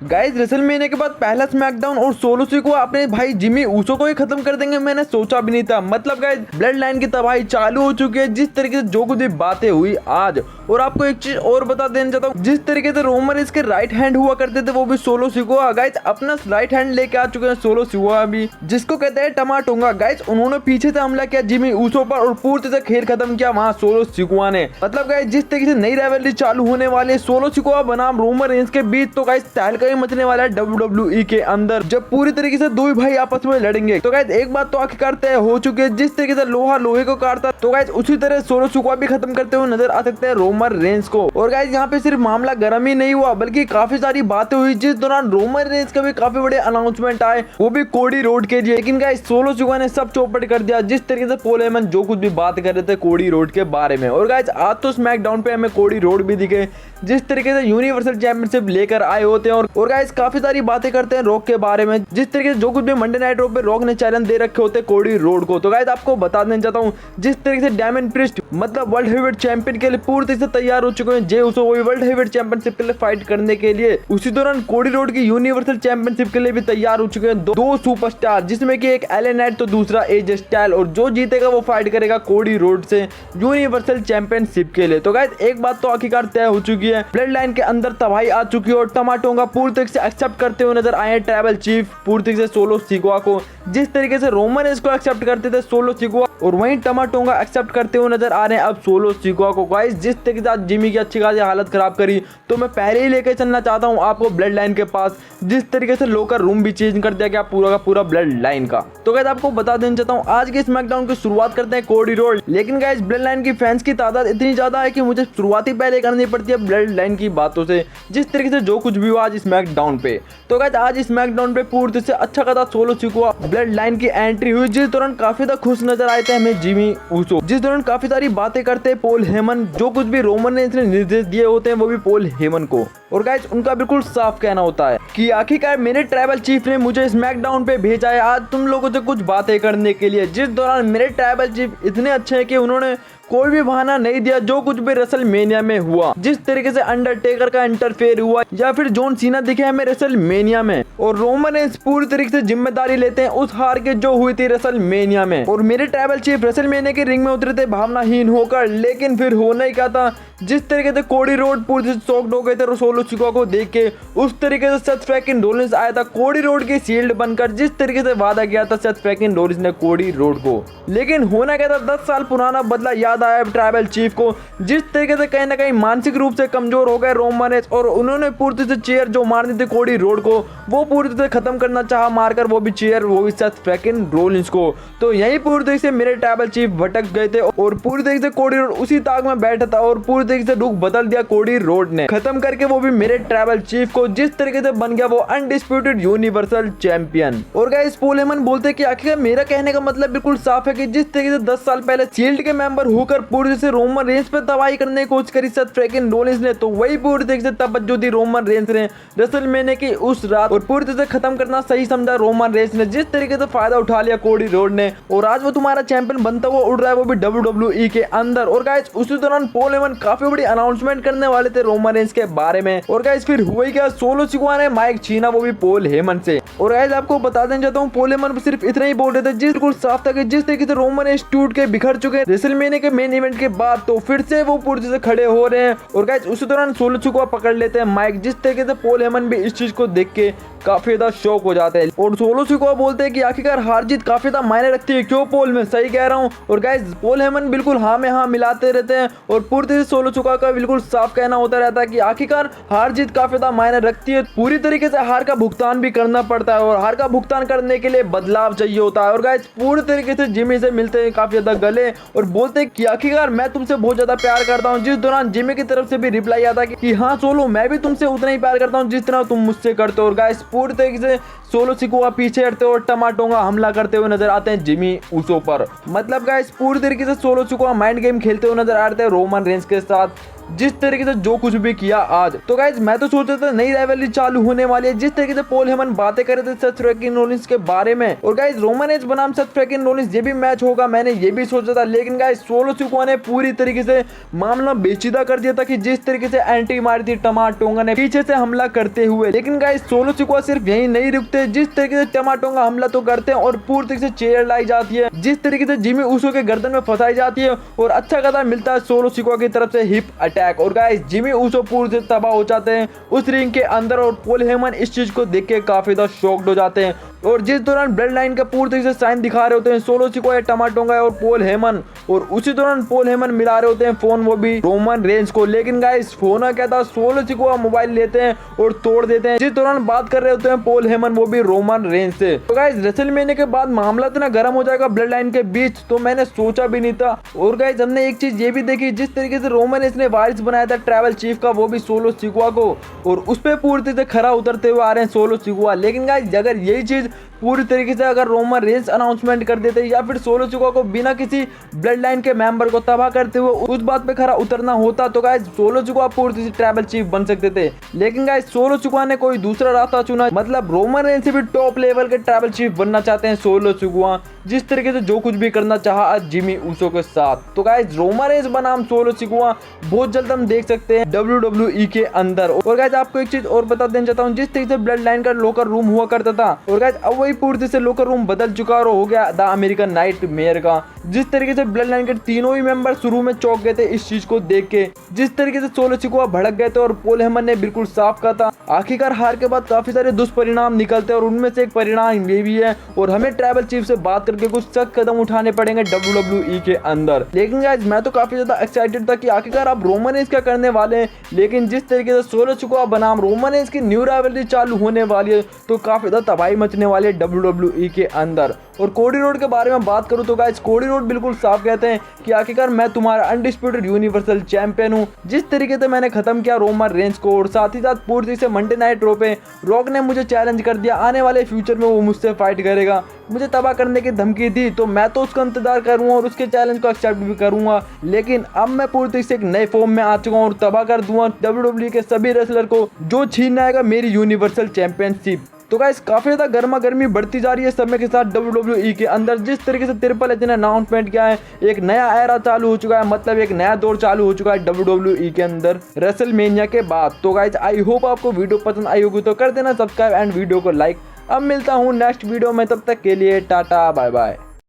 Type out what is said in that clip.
Guys WrestleMania के बाद पहला स्मैकडाउन और सोलो सिकोआ अपने भाई जिमी ऊसो को ही खत्म कर देंगे, मैंने सोचा भी नहीं था। मतलब गाइस ब्लड लाइन की तबाही चालू हो चुकी है जिस तरीके से जो कुछ भी बातें हुई आज। और आपको एक चीज और बता देना चाहता हूँ, जिस तरीके से रोमन रेंज के राइट हैंड हुआ करते थे वो भी सोलो सिकोआ गाइस अपना राइट हैंड लेके आ चुके हैं सोलो सिकोआ भी, जिसको कहते हैं टमाटोंगा। गाइस उन्होंने पीछे से हमला किया जिमी ऊसो पर और पूरी तरह खेल खत्म किया वहां सोलो सिकोआ ने। मतलब गाइस जिस तरीके से नई राइवलरी चालू होने वाली है सोलो सिकोआ बनाम रोमन रेंज के बीच, तो गाइस तहलका ही मचने वाला है WWE के अंदर जब पूरी तरीके से दो ही भाई आपस में लड़ेंगे। तो गाइस एक बात तो आखिरकार तय हो चुकी है, जिस तरीके से लोहा लोहे को काटता तो गाइस उसी तरह सोलो सिकोआ भी खत्म करते हुए नजर आ सकते हैं रोमन रेंज को। और गाइस यहाँ पे सिर्फ मामला गर्म ही नहीं हुआ बल्कि काफी सारी बातें हुई, जिस दौरान रोमन रेंज का भी काफी बड़े अनाउंसमेंट आए, वो भी कोडी रोड के लिए। लेकिन गाइस सोलो सिकोआ ने सब चौपट कर दिया जिस तरीके से पॉल हेमन जो कुछ भी बात कर रहे थे कोडी रोड के बारे में। और गाइस आज तो स्मैकडाउन पे हमें कोडी रोड भी दिखे जिस तरीके से यूनिवर्सल चैंपियनशिप लेकर आए होते हैं। और गाइस काफी सारी बातें करते हैं रॉक के बारे में, जिस तरीके से जो कुछ भी मंडे नाइट रॉ पे रॉक ने चैलेंज दे रखे होते कोडी रोड को। तो गाइस आपको बता देना चाहता हूँ, जिस तरीके से डेमन प्रिस्ट मतलब वर्ल्ड हेवीवेट चैंपियन के लिए पूरी तरीके से तैयार हो चुके हैं, जे उसो वो वर्ल्ड हेवीवेट चैंपियनशिप के लिए फाइट करने के लिए। उसी दौरान कोडी रोड की यूनिवर्सल चैंपियनशिप के लिए भी तैयार हो चुके हैं दो सुपरस्टार, जिसमें कि एक एले नाइट तो दूसरा एजे स्टाइल। और जो जीतेगा वो फाइट करेगा कोडी रोड से यूनिवर्सल चैंपियनशिप के लिए। तो गाइस एक बात तो आखिरकार तय हो चुकी है, ब्लड लाइन के अंदर तबाही आ चुकी है और टमाटोंगा पूरी तरीके से एक्सेप्ट करते हुए नजर आए ट्राइबल चीफ पूरी तरीके से सोलो सिकोआ को, जिस तरीके से रोमन इसको एक्सेप्ट करते थे सोलो सिकोआ, और वहीं टमाटोंगा एक्सेप्ट करते हुए नजर आ रहे हैं अब सोलो सिकोआ को। गाइस जिस तरीके से आज जिमी की अच्छी खासी हालत खराब करी, तो मैं पहले ही लेके चलना चाहता हूं आपको ब्लड लाइन के पास, जिस तरीके से लोकर रूम भी चेंज कर दिया गया पूरा का पूरा ब्लड लाइन का। तो गाइस आपको बता देना चाहता हूं, आज के स्मैकडाउन की शुरुआत करते हैं कोडी रोड। लेकिन गाइस ब्लड लाइन की फैंस की तादाद इतनी ज्यादा है कि मुझे शुरुआत ही पहले करनी पड़ती है ब्लड लाइन की बातों से, जिस तरीके से जो कुछ भी हुआ आज स्मैकडाउन पे। तो गाइस आज स्मैकडाउन पे पूरी तरह से अच्छा खासा सोलो सिकोआ ब्लड लाइन की एंट्री हुई, जिस दौरान काफी ज्यादा खुश नजर आए थे हमें जिमी ऊसो, जिस दौरान काफी सारी बातें करते हैं पॉल हेमन, जो कुछ भी रोमन ने इसने निर्देश दिए होते हैं वो भी पॉल हेमन को। और गाइस उनका बिल्कुल साफ कहना होता है कि आखिरकार मेरे ट्राइबल चीफ ने मुझे स्मैकडाउन पे भेजा है आज तुम लोगों से कुछ बातें करने के लिए। जिस दौरान मेरे ट्राइबल चीफ इतने अच्छे हैं कि उन्होंने कोई भी बहाना नहीं दिया जो कुछ भी रेसलमेनिया में हुआ, जिस तरीके से अंडरटेकर का इंटरफेयर हुआ या फिर जॉन सीना दिखे हमें रेसलमेनिया में, और रोमन रेंज पूरी तरीके से जिम्मेदारी लेते हैं उस हार के जो हुई थी रेसलमेनिया में। और मेरे ट्राइबल चीफ रेसलमेनिया के रिंग में उतरे थे भावनाहीन होकर, लेकिन फिर होना ही क्या था, जिस तरीके से कोडी रोड पूरी तरह से शॉक्ड हो गए थे सोलो सिकोआ को देख के, उस तरीके से सेथ फ्रैकिन रोलिंस आया था कोडी रोड की शील्ड बनकर, जिस तरीके से वादा किया था सेथ फ्रैकिन रोलिंस ने कोडी रोड को। लेकिन होना क्या था, 10 साल पुराना बदला याद आया ट्राइबल चीफ को, जिस तरीके से कहीं ना कहीं मानसिक रूप से कमजोर हो गए रोमन रेंज, और उन्होंने पूरी तरह से चेयर जो मारनी थी कोडी रोड को वो पूरी तरह से खत्म करना चाहा मारकर, वो भी चेयर वो भी सेथ फ्रैकिन रोलिंस को। तो यही पूरी तरीके से मेरे ट्राइबल चीफ भटक गए थे और पूरी तरीके से कोडी रोड उसी ताक में बैठा था और पूरी तरीके से रुख बदल दिया कोडी रोड ने, खत्म करके वो भी मेरे ट्राइबल चीफ को, जिस तरीके से बन गया वो अनडिस्प्यूटेड यूनिवर्सल चैंपियन। और गाइस पॉल हेमन बोलते कि आखिर मेरा कहने का मतलब बिल्कुल साफ है कि जिस तरीके से 10 साल पहले शील्ड के मेंबर होकर पूरी तरह से रोमन रेंज पे तबाही करने की कोशिश करी सेथ फ्रैकिन रोलिंस ने, तो वही पूरी तरीके से तवज्जो दी रोमन रेंज ने रेसलमेनिया की उस रात और पूरी तरह से खत्म करना सही समझा रोमन रेंज ने, जिस तरीके से फायदा उठा लिया कोडी रोड ने, और आज वो तुम्हारा चैंपियन बनता हुआ उड़ रहा है वो भी WWE के अंदर। और गाइस उसी दौरान पॉल हेमन काफी बड़ी अनाउंसमेंट करने वाले थे रोमन रेंज के बारे में। और गाइस फिर हुआ ही क्या, सोलो सिकोआ ने माइक छीना वो भी पॉल हेमन से। और गाइस आपको बता देना चाहता हूँ, पॉल हेमन सिर्फ इतना ही बोल रहे थे, जिस बिल्कुल साफ था कि जिस तरीके से रोमन रेंज टूट के बिखर चुके रेसलमेनिया के मेन इवेंट के बाद, तो फिर से वो पूरी तरह से खड़े हो रहे हैं। और गाइस उसी दौरान सोलो सिकोआ पकड़ लेते हैं माइक, जिस तरीके से पॉल हेमन भी इस चीज को देख के काफी ज्यादा शौक हो जाते हैं। और सोलो सिकोआ बोलते हैं कि आखिरकार हार जीत काफी ज्यादा मायने रखती है, क्यों पॉल मैं सही कह रहा हूँ। और गाइस पॉल हेमन बिल्कुल हाँ में हाँ मिलाते रहते हैं और पूरी तरह से सोलो सिकोआ का बिल्कुल साफ कहना होता रहता है कि आखिरकार हार जीत काफी ज्यादा मायने रखती है, पूरी तरीके से हार का भुगतान भी करना पड़ता है और हार का भुगतान करने के लिए बदलाव चाहिए होता है। और गाइस पूरी तरीके से जिमी से मिलते हैं काफी ज्यादा गले और बोलते हैं कि आखिरकार मैं तुमसे बहुत ज्यादा प्यार करता हूँ, जिस दौरान जिमी की तरफ से भी रिप्लाई आता है कि हाँ सोलो मैं भी तुमसे उतना ही प्यार करता हूँ जितना तुम मुझसे करते हो। और गाइस पूरी तरीके से सोलो सिकोआ पीछे हटते और टमाटोंगा हमला करते हुए नजर आते हैं जिमी ऊसो पर। मतलब गाइस पूरी तरीके से सोलो सिकोआ माइंड गेम खेलते हुए नजर आ रहे थे रोमन रेंज के साथ, जिस तरीके से जो कुछ भी किया आज। तो गाइज मैं तो सोच रहा था नई राइवलरी चालू होने वाली है, जिस तरीके से पॉल हेमन बातें कर रहे थे सेथ फ्रैंकिन रॉलिंस के बारे में। और गाइज रोमन रेंज बनाम सेथ फ्रैंकिन रॉलिंस ये भी मैच होगा, मैंने ये भी सोचा था, लेकिन गाइज सोलो सिकोआ ने पूरी तरीके से मामला बेचीदा कर दिया था कि जिस तरीके से एंट्री मारी थी टमाटोंगा ने पीछे से हमला करते हुए। लेकिन गाइज सोलो सिकोआ सिर्फ यही नहीं रुकते, जिस तरीके से टमाटोंगा हमला तो करते हैं और पूरी तरीके से चेयर लाई जाती है, जिस तरीके से जिमी ऊसो के गर्दन में फंसाई जाती है और अच्छा खासा मिलता है सोलो सिकोआ की तरफ से हिप अटैक। और गाइस जिमी ऊसो पूरी से तबाह हो जाते हैं उस रिंग के अंदर और पॉल हेमन इस चीज को देख के काफी ज्यादा शॉक्ड हो जाते हैं। और जिस दौरान ब्लड लाइन का पूरी तरीके से साइन दिखा रहे होते हैं सोलो सिकोआ, टमाटोंगा और पॉल हेमन, और उसी दौरान पॉल हेमन मिला रहे होते हैं फोन, वो भी रोमन रेंज को। लेकिन गाइस फोन क्या था, सोलो सिकोआ मोबाइल लेते हैं और तोड़ देते हैं, जिस दौरान बात कर रहे होते हैं पॉल हेमन, वो भी रोमन रेंज से। तो गाइस रेसलमेनिया के बाद मामला इतना गर्म हो जाएगा ब्लड लाइन के बीच, तो मैंने सोचा भी नहीं था। और गाइस हमने एक चीज ये भी देखी, जिस तरीके से रोमन रेंज ने वारिस बनाया था ट्रैवल चीफ का, वो भी सोलो सिकोआ को, और उस पर पूरी तरह से खरा उतरते हुए आ रहे हैं सोलो सिकोआ। लेकिन गाइस अगर यही चीज पूरी तरीके से अगर रोमन रेंज अनाउंसमेंट कर देते या फिर सोलो सिकोआ को बिना किसी ब्लड लाइन के मेंबर को तबाह करते हुए उस बात पे खरा उतरना होता, तो गाइस सोलो सिकोआ पूरी तरह से ट्रैवल चीफ बन सकते थे। लेकिन गाइस सोलो सिकोआ ने कोई दूसरा रास्ता चुना, मतलब रोमन रेंज से भी टॉप लेवल के ट्रैवल चीफ बनना चाहते हैं सोलो सिकोआ, जिस तरीके से जो कुछ भी करना चाहा आज जिमी ऊसो के साथ। तो गाइस रोमन रेंज बनाम सोलो सिकोआ बहुत जल्द हम देख सकते हैं WWE के अंदर। और गाइस आपको एक चीज और बता देना चाहता हूँ, जिस तरीके से ब्लड लाइन का लोकर रूम हुआ करता था, और गाइस अब वही पूरी तरह से लोकर रूम बदल चुका और हो गया द अमेरिकन नाइटमेयर का। जिस तरीके से ब्लड लाइन के तीनों ही मेंबर शुरू में चौंक गए थे इस चीज को देख के, जिस तरीके से सोलो सिकोआ भड़क गए थे और पॉल हेमन ने बिल्कुल साफ कहा था। आखिरकार हार के बाद काफी सारे दुष्परिणाम निकलते हैं और उनमें से एक परिणाम ये भी है, और हमें ट्राइबल चीफ से बात करके कुछ सख्त कदम उठाने पड़ेंगे WWE के अंदर। लेकिन गाइस मैं तो काफी ज्यादा एक्साइटेड था कि आखिरकार आप रोमन रेंज क्या करने वाले हैं। लेकिन जिस तरीके से सोलो सिकोआ बनाम रोमन रेंज की न्यू राइवलरी चालू होने वाली है, तो काफी ज्यादा तबाही मचने वाली है WWE के अंदर। और कोडी रोड के बारे में बात करूं तो गाइस कोडी रोड बिल्कुल साफ कहते हैं कि आखिरकार मैं तुम्हारा अनडिस्प्यूटेड यूनिवर्सल चैंपियन हूं। जिस तरीके से मैंने खत्म किया रोमन रेंज को, और साथ ही साथ पूरी तरीके से मंडे नाइट रो पे रॉक ने मुझे चैलेंज कर दिया, आने वाले फ्यूचर में वो मुझसे फाइट करेगा, मुझे तबाह करने की धमकी दी, तो मैं तो उसका इंतजार करूंगा और उसके चैलेंज को एक्सेप्ट भी करूंगा। लेकिन अब मैं पूरी तरीके से एक नए फॉर्म में आ चुका हूं और तबाह कर दूंगा WWE के सभी रेसलर को जो छीन आएगा मेरी यूनिवर्सल चैंपियनशिप। तो गाइस काफी ज्यादा गर्मा गर्मी बढ़ती जा रही है समय के साथ WWE के अंदर। जिस तरीके से ट्रिपल एच ने अनाउंसमेंट किया है, एक नया एरा चालू हो चुका है, मतलब एक नया दौर चालू हो चुका है WWE के अंदर रेसलमेनिया के बाद। तो गाइस आई होप आपको वीडियो पसंद आई होगी, तो कर देना सब्सक्राइब एंड वीडियो को लाइक। अब मिलता हूँ नेक्स्ट वीडियो में, तब तक के लिए टाटा बाय बाय।